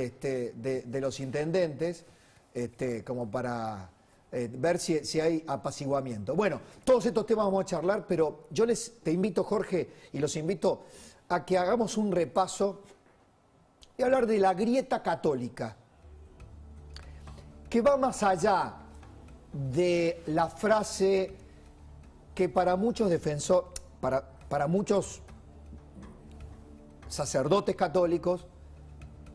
de los intendentes, como para ver si hay apaciguamiento. Bueno, todos estos temas vamos a charlar, pero yo te invito, Jorge, y los invito a que hagamos un repaso y hablar de la grieta católica, que va más allá de la frase que para muchos para muchos sacerdotes católicos,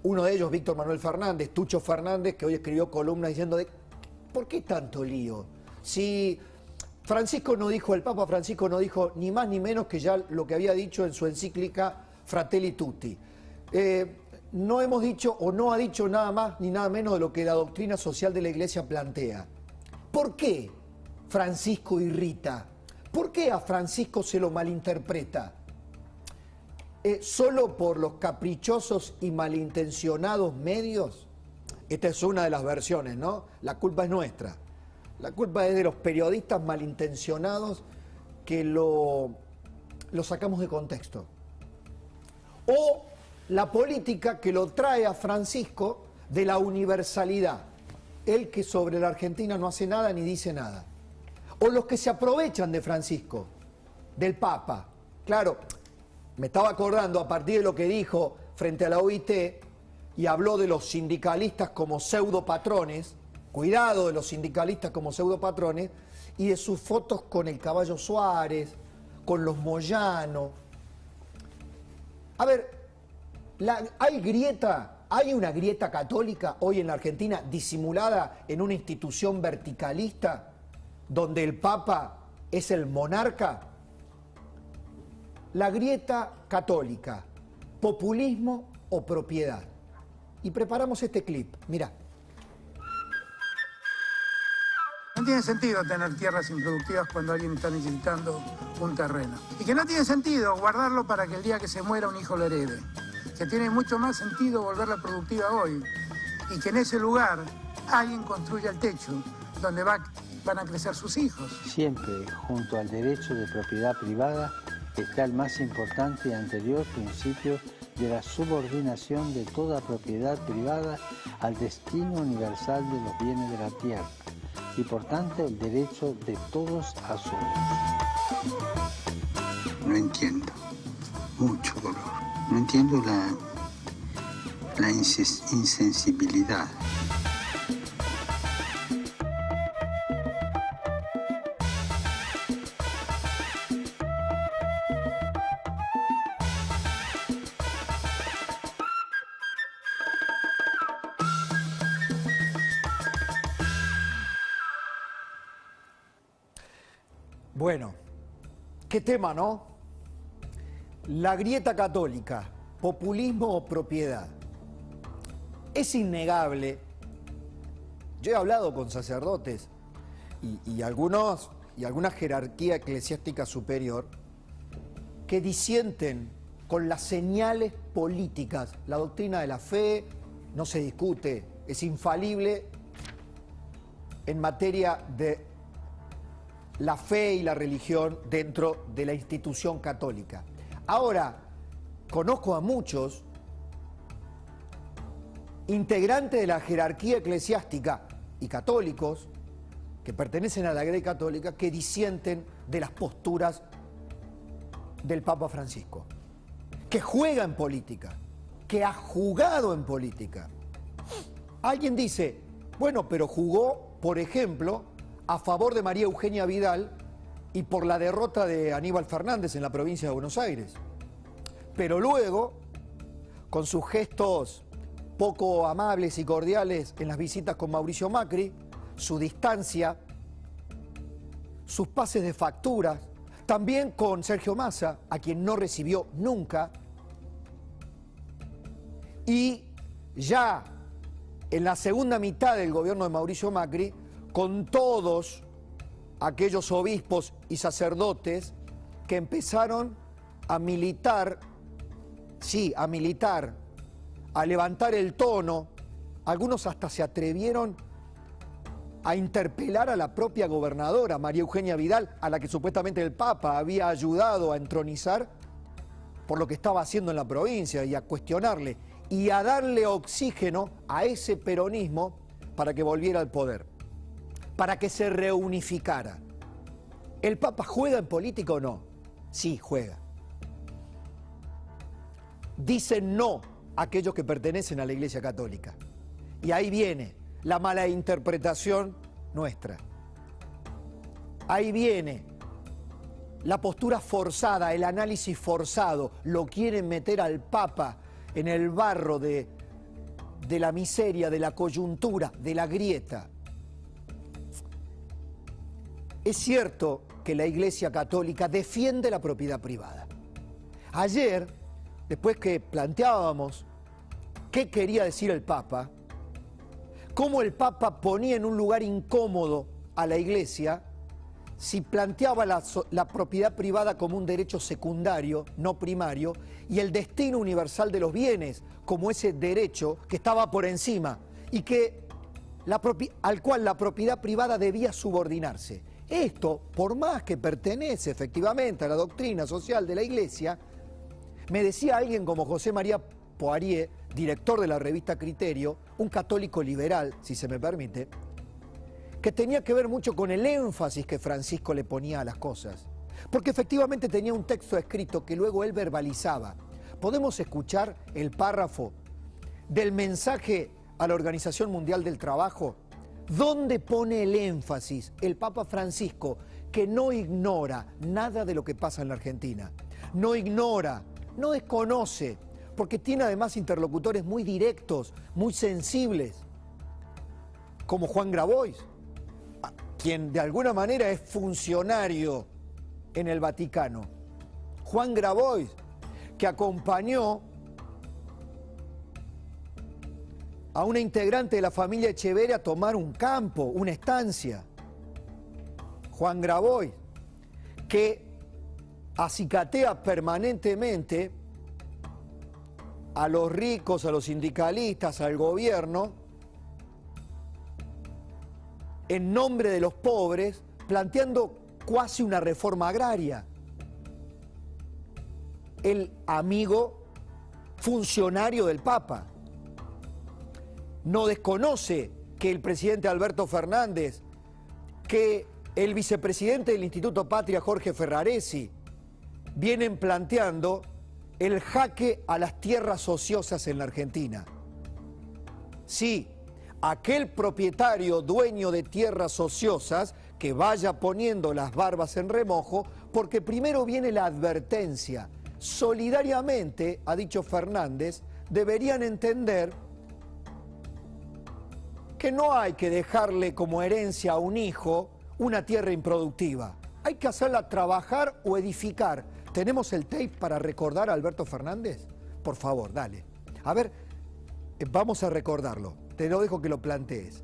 uno de ellos, Víctor Manuel Fernández, Tucho Fernández, que hoy escribió columnas diciendo ¿por qué tanto lío? Si Francisco no dijo, el Papa Francisco no dijo ni más ni menos que ya lo que había dicho en su encíclica Fratelli Tutti. No hemos dicho o no ha dicho nada más ni nada menos de lo que la doctrina social de la Iglesia plantea. ¿Por qué Francisco irrita? ¿Por qué a Francisco se lo malinterpreta? ¿Solo por los caprichosos y malintencionados medios? Esta es una de las versiones, ¿no? La culpa es nuestra. La culpa es de los periodistas malintencionados que lo sacamos de contexto. O la política que lo trae a Francisco de la universalidad. Él que sobre la Argentina no hace nada ni dice nada. O los que se aprovechan de Francisco, del Papa. Claro, me estaba acordando a partir de lo que dijo frente a la OIT y habló de los sindicalistas como pseudopatrones, cuidado de los sindicalistas como pseudopatrones, y de sus fotos con el Caballo Suárez, con los Moyano. A ver, hay una grieta católica hoy en la Argentina disimulada en una institución verticalista donde el Papa es el monarca. La grieta católica, populismo o propiedad. Y preparamos este clip, mirá. No tiene sentido tener tierras improductivas cuando alguien está necesitando un terreno. Y que no tiene sentido guardarlo para que el día que se muera un hijo lo herede. Que tiene mucho más sentido volverla productiva hoy. Y que en ese lugar alguien construya el techo donde van a crecer sus hijos. Siempre junto al derecho de propiedad privada está el más importante y anterior principio de la subordinación de toda propiedad privada al destino universal de los bienes de la tierra y por tanto el derecho de todos a su uso. No entiendo, mucho dolor. No entiendo la insensibilidad. Bueno, qué tema, ¿no? La grieta católica, populismo o propiedad. Es innegable, yo he hablado con sacerdotes y alguna jerarquía eclesiástica superior que disienten con las señales políticas. La doctrina de la fe no se discute, es infalible en materia de la fe y la religión dentro de la institución católica. Ahora, conozco a muchos integrantes de la jerarquía eclesiástica y católicos que pertenecen a la Grey Católica que disienten de las posturas del Papa Francisco, que juega en política, que ha jugado en política. Alguien dice, bueno, pero jugó, por ejemplo, a favor de María Eugenia Vidal y por la derrota de Aníbal Fernández en la provincia de Buenos Aires. Pero luego, con sus gestos poco amables y cordiales en las visitas con Mauricio Macri, su distancia, sus pases de facturas, también con Sergio Massa, a quien no recibió nunca, y ya en la segunda mitad del gobierno de Mauricio Macri, con todos aquellos obispos y sacerdotes que empezaron a militar, a levantar el tono, algunos hasta se atrevieron a interpelar a la propia gobernadora, María Eugenia Vidal, a la que supuestamente el Papa había ayudado a entronizar por lo que estaba haciendo en la provincia y a cuestionarle. y a darle oxígeno a ese peronismo para que volviera al poder, para que se reunificara. ¿El Papa juega en política o no? Sí, juega. Dicen no aquellos que pertenecen a la Iglesia Católica. Y ahí viene la mala interpretación nuestra. Ahí viene la postura forzada, el análisis forzado. Lo quieren meter al Papa en el barro de la miseria, de la coyuntura, de la grieta. Es cierto que la Iglesia Católica defiende la propiedad privada. Ayer, después que planteábamos qué quería decir el Papa, cómo el Papa ponía en un lugar incómodo a la Iglesia si planteaba la propiedad privada como un derecho secundario, no primario, y el destino universal de los bienes como ese derecho que estaba por encima y al cual la propiedad privada debía subordinarse. Esto, por más que pertenece efectivamente a la doctrina social de la Iglesia, me decía alguien como José María Poirier, director de la revista Criterio, un católico liberal, si se me permite, que tenía que ver mucho con el énfasis que Francisco le ponía a las cosas, porque efectivamente tenía un texto escrito que luego él verbalizaba. Podemos escuchar el párrafo del mensaje a la Organización Mundial del Trabajo, donde pone el énfasis el Papa Francisco, que no ignora nada de lo que pasa en la Argentina, no ignora, no desconoce, porque tiene además interlocutores muy directos, muy sensibles, como Juan Grabois, quien de alguna manera es funcionario en el Vaticano. Juan Grabois, que acompañó a una integrante de la familia Echeverría a tomar un campo, una estancia. Juan Grabois, que acicatea permanentemente a los ricos, a los sindicalistas, al gobierno, en nombre de los pobres, planteando cuasi una reforma agraria. El amigo funcionario del Papa no desconoce que el presidente Alberto Fernández, que el vicepresidente del Instituto Patria, Jorge Ferraresi, vienen planteando el jaque a las tierras ociosas en la Argentina. Sí, aquel propietario dueño de tierras ociosas que vaya poniendo las barbas en remojo, porque primero viene la advertencia. Solidariamente, ha dicho Fernández, deberían entender que no hay que dejarle como herencia a un hijo una tierra improductiva. Hay que hacerla trabajar o edificar. ¿Tenemos el tape para recordar a Alberto Fernández? Por favor, dale. A ver, vamos a recordarlo. Te lo dejo que lo plantees.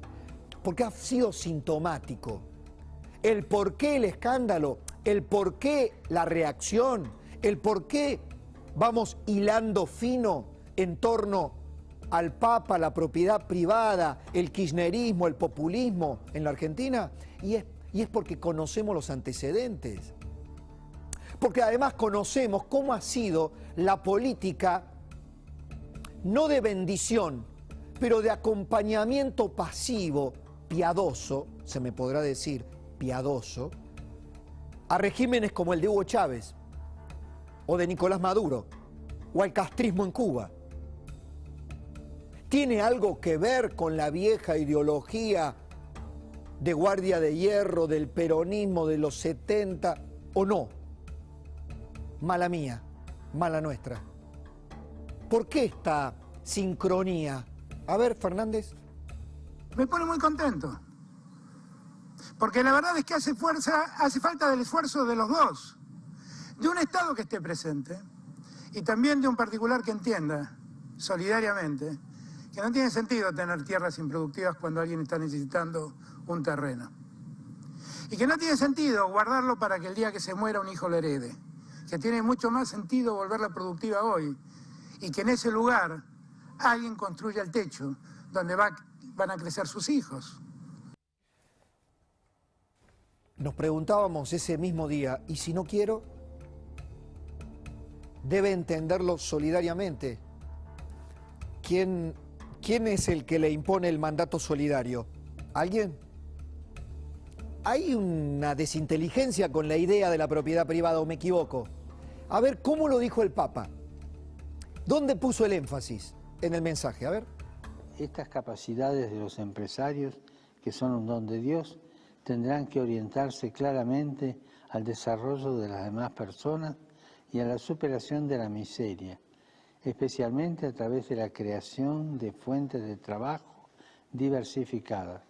Porque ha sido sintomático. El por qué el escándalo, el por qué la reacción, el por qué vamos hilando fino en torno al Papa, la propiedad privada, el kirchnerismo, el populismo en la Argentina, y es porque conocemos los antecedentes. Porque además conocemos cómo ha sido la política, no de bendición, pero de acompañamiento pasivo, piadoso, se me podrá decir piadoso, a regímenes como el de Hugo Chávez, o de Nicolás Maduro, o al castrismo en Cuba. ¿Tiene algo que ver con la vieja ideología de Guardia de Hierro, del peronismo de los 70, o no? Mala mía, mala nuestra. ¿Por qué esta sincronía? A ver, Fernández. Me pone muy contento. Porque la verdad es que hace falta del esfuerzo de los dos. De un Estado que esté presente y también de un particular que entienda solidariamente que no tiene sentido tener tierras improductivas cuando alguien está necesitando un terreno. Y que no tiene sentido guardarlo para que el día que se muera un hijo lo herede. Que tiene mucho más sentido volverla productiva hoy y que en ese lugar alguien construya el techo donde van a crecer sus hijos. Nos preguntábamos ese mismo día, ¿y si no quiero? Debe entenderlo solidariamente. ¿quién es el que le impone el mandato solidario? ¿Alguien? Hay una desinteligencia con la idea de la propiedad privada, ¿o me equivoco? A ver, ¿cómo lo dijo el Papa? ¿Dónde puso el énfasis en el mensaje? A ver. Estas capacidades de los empresarios, que son un don de Dios, tendrán que orientarse claramente al desarrollo de las demás personas y a la superación de la miseria, especialmente a través de la creación de fuentes de trabajo diversificadas.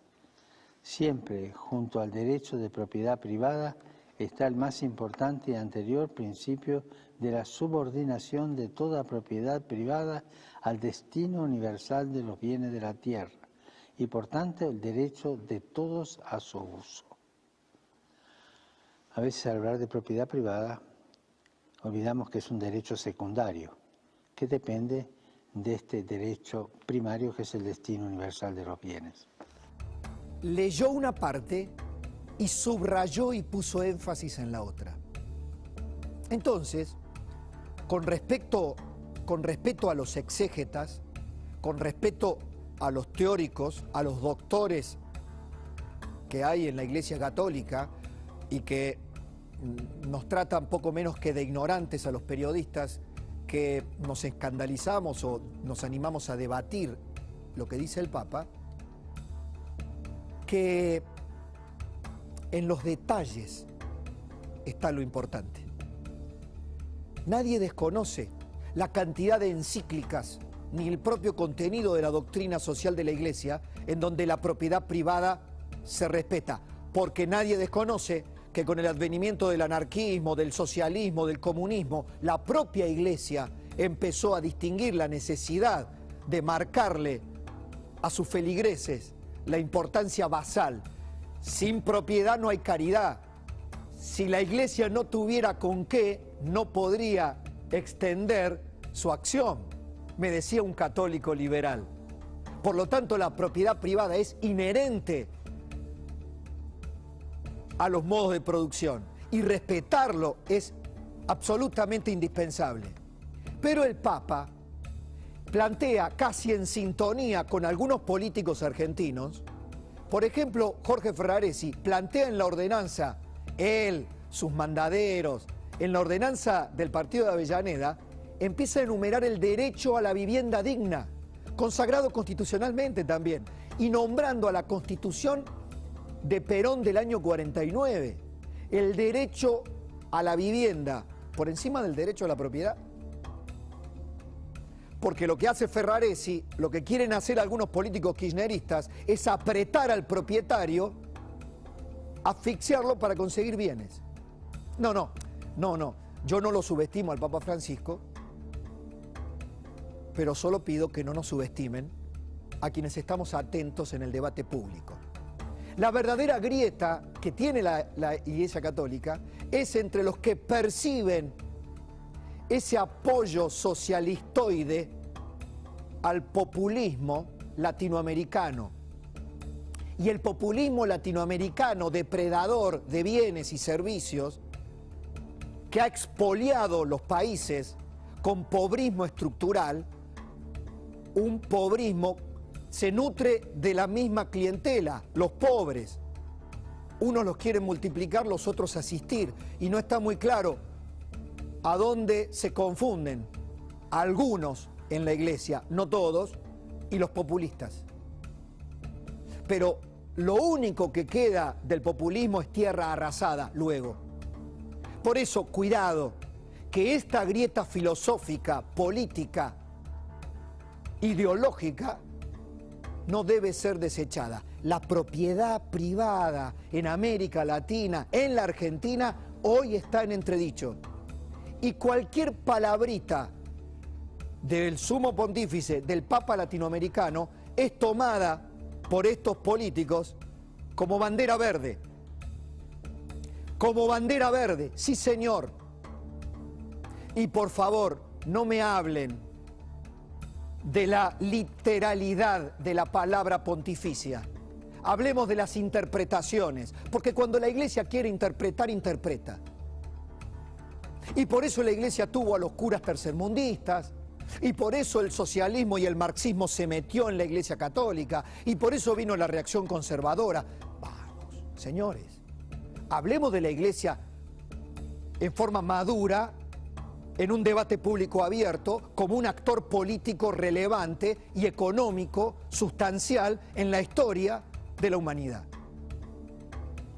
Siempre junto al derecho de propiedad privada está el más importante y anterior principio de la subordinación de toda propiedad privada al destino universal de los bienes de la tierra y por tanto el derecho de todos a su uso. A veces al hablar de propiedad privada olvidamos que es un derecho secundario que depende de este derecho primario que es el destino universal de los bienes. Leyó una parte y subrayó y puso énfasis en la otra. Entonces, con respeto a los exégetas, con respeto a los teóricos, a los doctores que hay en la Iglesia Católica y que nos tratan poco menos que de ignorantes a los periodistas que nos escandalizamos o nos animamos a debatir lo que dice el Papa, que en los detalles está lo importante. Nadie desconoce la cantidad de encíclicas ni el propio contenido de la doctrina social de la Iglesia en donde la propiedad privada se respeta, porque nadie desconoce que con el advenimiento del anarquismo, del socialismo, del comunismo, la propia Iglesia empezó a distinguir la necesidad de marcarle a sus feligreses la importancia basal. Sin propiedad no hay caridad. Si la Iglesia no tuviera con qué, no podría extender su acción, me decía un católico liberal. Por lo tanto, la propiedad privada es inherente a los modos de producción y respetarlo es absolutamente indispensable. Pero el Papa plantea, casi en sintonía con algunos políticos argentinos, por ejemplo, Jorge Ferraresi plantea en la ordenanza, él, sus mandaderos, en la ordenanza del partido de Avellaneda, empieza a enumerar el derecho a la vivienda digna, consagrado constitucionalmente también, y nombrando a la Constitución de Perón del año 49, el derecho a la vivienda por encima del derecho a la propiedad. Porque lo que hace Ferraresi, lo que quieren hacer algunos políticos kirchneristas, es apretar al propietario, asfixiarlo para conseguir bienes. No, yo no lo subestimo al Papa Francisco, pero solo pido que no nos subestimen a quienes estamos atentos en el debate público. La verdadera grieta que tiene la Iglesia Católica es entre los que perciben ese apoyo socialistoide al populismo latinoamericano. Y el populismo latinoamericano depredador de bienes y servicios que ha expoliado los países con pobrismo estructural, un pobrismo se nutre de la misma clientela, los pobres. Unos los quieren multiplicar, los otros asistir, y no está muy claro a dónde se confunden algunos en la Iglesia, no todos, y los populistas. Pero lo único que queda del populismo es tierra arrasada luego. Por eso, cuidado, que esta grieta filosófica, política, ideológica, no debe ser desechada. La propiedad privada en América Latina, en la Argentina, hoy está en entredicho. Y cualquier palabrita del sumo pontífice, del Papa latinoamericano, es tomada por estos políticos como bandera verde. Como bandera verde, sí señor. Y por favor, no me hablen de la literalidad de la palabra pontificia. Hablemos de las interpretaciones, porque cuando la Iglesia quiere interpretar, interpreta. Y por eso la Iglesia tuvo a los curas tercermundistas, Y por eso el socialismo y el marxismo se metió en la Iglesia Católica. Y por eso vino la reacción conservadora. Vamos, señores, hablemos de la Iglesia en forma madura, en un debate público abierto, como un actor político relevante y económico, sustancial en la historia de la humanidad.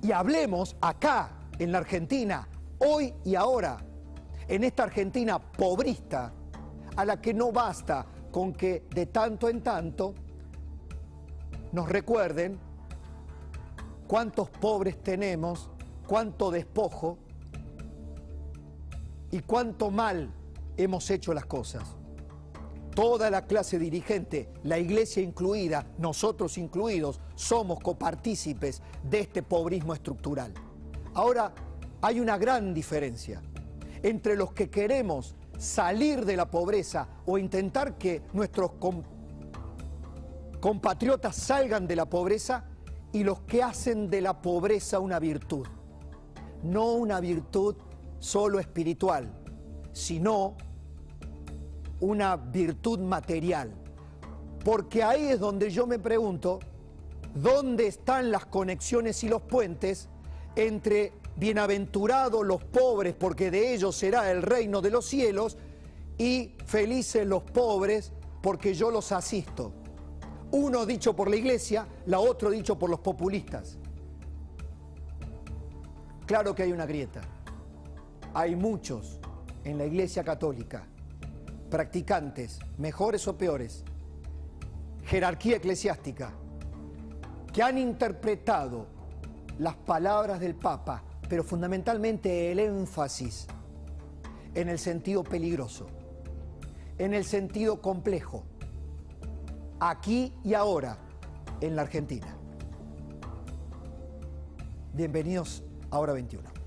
Y hablemos acá, en la Argentina, hoy y ahora, en esta Argentina pobrista, a la que no basta con que de tanto en tanto nos recuerden cuántos pobres tenemos, cuánto despojo y cuánto mal hemos hecho las cosas. Toda la clase dirigente, la Iglesia incluida, nosotros incluidos, somos copartícipes de este pobrismo estructural. Ahora, hay una gran diferencia entre los que queremos salir de la pobreza o intentar que nuestros compatriotas salgan de la pobreza y los que hacen de la pobreza una virtud. No una virtud solo espiritual, sino una virtud material. Porque ahí es donde yo me pregunto, ¿dónde están las conexiones y los puentes entre bienaventurados los pobres, porque de ellos será el reino de los cielos, y felices los pobres, porque yo los asisto? Uno dicho por la Iglesia, la otro dicho por los populistas. Claro que hay una grieta. Hay muchos en la Iglesia Católica, practicantes, mejores o peores, jerarquía eclesiástica, que han interpretado las palabras del Papa, pero fundamentalmente el énfasis en el sentido peligroso, en el sentido complejo, aquí y ahora en la Argentina. Bienvenidos a Hora 21.